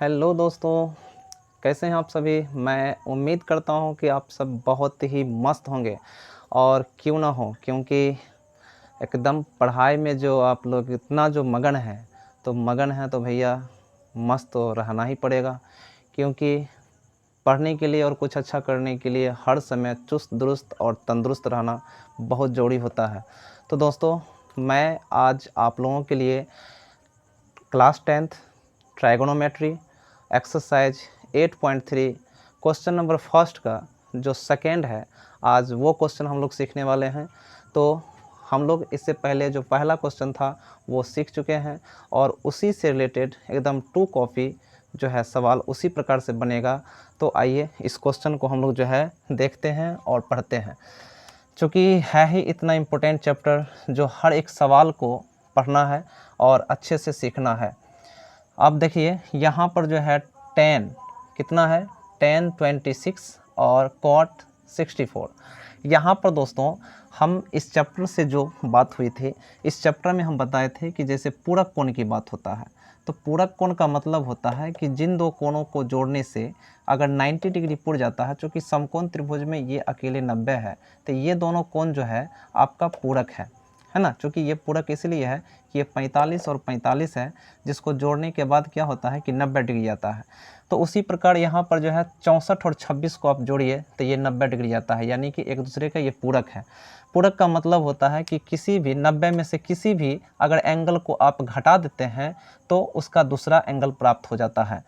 Hello दोस्तों, कैसे हैं आप सभी। मैं उम्मीद करता हूं कि आप सब बहुत ही मस्त होंगे और क्यों ना हो, क्योंकि एकदम पढ़ाई में जो आप लोग इतना जो मगन है तो भैया मस्त तो रहना ही पड़ेगा। क्योंकि पढ़ने के लिए और कुछ अच्छा करने के लिए हर समय चुस्त दुरुस्त और तंदुरुस्त रहना बहुत ज़रूरी होता है। तो दोस्तों, मैं आज आप लोगों के लिए class 10th trigonometry exercise 8.3 question number first का जो सेकेंड है, आज वो क्वेश्चन हम लोग सीखने वाले हैं। तो हम लोग इससे पहले जो पहला क्वेश्चन था वो सीख चुके हैं और उसी से रिलेटेड एकदम 2 कॉपी जो है सवाल उसी प्रकार से बनेगा। तो आइए इस क्वेश्चन को हम लोग जो है देखते हैं और पढ़ते हैं। चूँकि है ही इतना इम्पोर्टेंट चैप्टर जो हर एक सवाल को पढ़ना है और अच्छे से सीखना है। अब देखिए यहाँ पर जो है 10 कितना है, 10 26 और कॉट 64। यहाँ पर दोस्तों हम इस चैप्टर से जो बात हुई थी, इस चैप्टर में हम बताए थे कि जैसे पूरक कोण की बात होता है, तो पूरक कोण का मतलब होता है कि जिन दो कोणों को जोड़ने से अगर 90 डिग्री पुर जाता है, चूँकि समकोण त्रिभुज में ये अकेले 90 है, तो ये दोनों कोण जो है आपका पूरक है ना। चूँकि ये पूरक इसलिए है कि ये 45 और 45 है, जिसको जोड़ने के बाद क्या होता है कि 90 डिग्री आता है। तो उसी प्रकार यहाँ पर जो है 64 और 26 को आप जोड़िए तो ये 90 डिग्री आता है, यानी कि एक दूसरे का ये पूरक है। पूरक का मतलब होता है कि किसी भी 90 में से किसी भी अगर एंगल को आप घटा देते हैं तो उसका दूसरा एंगल प्राप्त हो जाता है।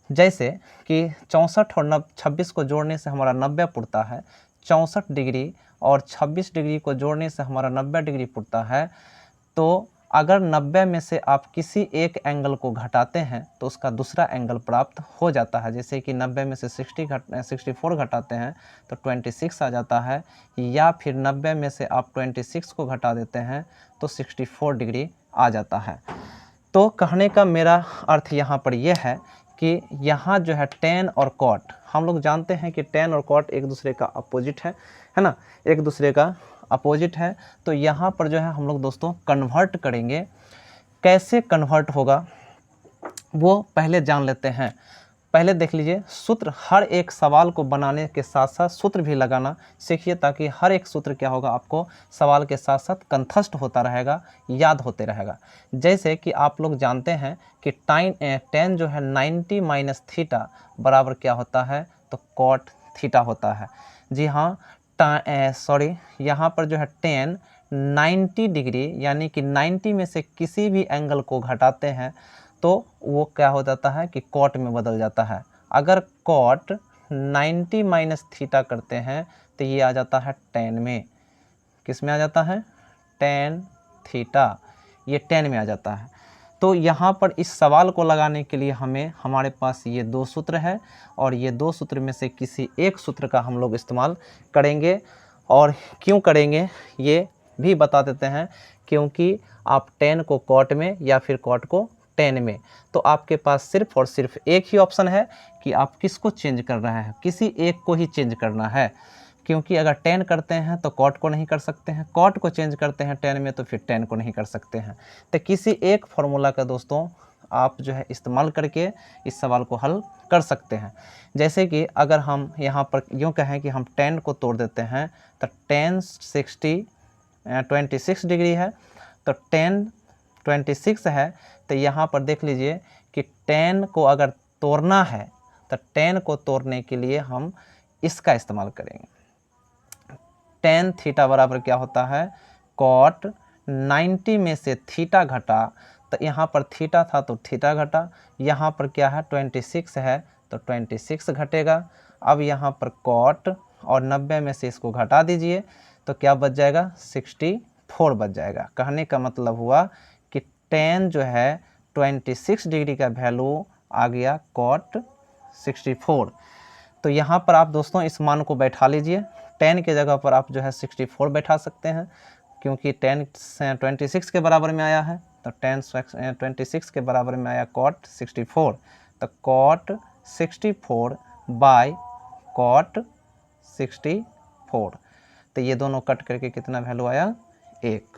जैसे कि 64 और 26 को जोड़ने से हमारा 90 पुरता है, 64 डिग्री और 26 डिग्री को जोड़ने से हमारा 90 डिग्री पुरता है। तो अगर 90 में से आप किसी एक एंगल को घटाते हैं तो उसका दूसरा एंगल प्राप्त हो जाता है। जैसे कि 90 में से 64 घटाते हैं तो 26 आ जाता है, या फिर 90 में से आप 26 को घटा देते हैं तो 64 डिग्री आ जाता है। तो कहने का मेरा अर्थ यहाँ पर यह है कि यहाँ जो है tan और cot, हम लोग जानते हैं कि tan और cot एक दूसरे का अपोजिट है ना, एक दूसरे का अपोजिट है। तो यहाँ पर जो है हम लोग दोस्तों कन्वर्ट करेंगे। कैसे कन्वर्ट होगा वो पहले जान लेते हैं। पहले देख लीजिए सूत्र, हर एक सवाल को बनाने के साथ साथ सूत्र भी लगाना सीखिए, ताकि हर एक सूत्र क्या होगा आपको सवाल के साथ साथ कंठस्थ होता रहेगा, याद होते रहेगा। जैसे कि आप लोग जानते हैं कि tan जो है 90 माइनस थीटा बराबर क्या होता है, तो cot थीटा होता है। जी हाँ, यहाँ पर जो है tan 90 डिग्री यानी कि 90 में से किसी भी एंगल को घटाते हैं तो वो क्या हो जाता है कि कॉट में बदल जाता है। अगर कॉट 90 माइनस थीटा करते हैं तो ये आ जाता है tan में। किस में आ जाता है, tan थीटा, ये tan में आ जाता है। तो यहाँ पर इस सवाल को लगाने के लिए हमारे पास ये दो सूत्र है और ये दो सूत्र में से किसी एक सूत्र का हम लोग इस्तेमाल करेंगे। और क्यों करेंगे ये भी बता देते हैं, क्योंकि आप tan को cot में या फिर cot को tan में, तो आपके पास सिर्फ और सिर्फ एक ही ऑप्शन है कि आप किसको चेंज कर रहे हैं, किसी एक को ही चेंज करना है। क्योंकि अगर tan करते हैं तो cot को नहीं कर सकते हैं, cot को चेंज करते हैं tan में तो फिर tan को नहीं कर सकते हैं। तो किसी एक फॉर्मूला का दोस्तों आप जो है इस्तेमाल करके इस सवाल को हल कर सकते हैं। जैसे कि अगर हम यहाँ पर यूँ कहें कि हम tan को तोड़ देते हैं तो tan 26 डिग्री है, तो tan 26 है। तो यहाँ पर देख लीजिए कि tan को अगर तोड़ना है तो tan को तोड़ने के लिए हम इसका इस्तेमाल करेंगे। tan थीटा बराबर क्या होता है, cot 90 में से थीटा घटा, तो यहाँ पर थीटा था तो थीटा घटा, यहाँ पर क्या है 26 है तो 26 घटेगा। अब यहाँ पर cot और 90 में से इसको घटा दीजिए तो क्या बच जाएगा, 64 बच जाएगा। कहने का मतलब हुआ कि tan जो है 26 डिग्री का वैल्यू आ गया cot 64। तो यहाँ पर आप दोस्तों इस मान को बैठा लीजिए, tan के जगह पर आप जो है 64 बैठा सकते हैं, क्योंकि tan 26 के बराबर में आया है। तो tan 26 के बराबर में आया cot 64, तो cot 64 बाय cot 64, तो ये दोनों कट करके कितना वैल्यू आया, 1।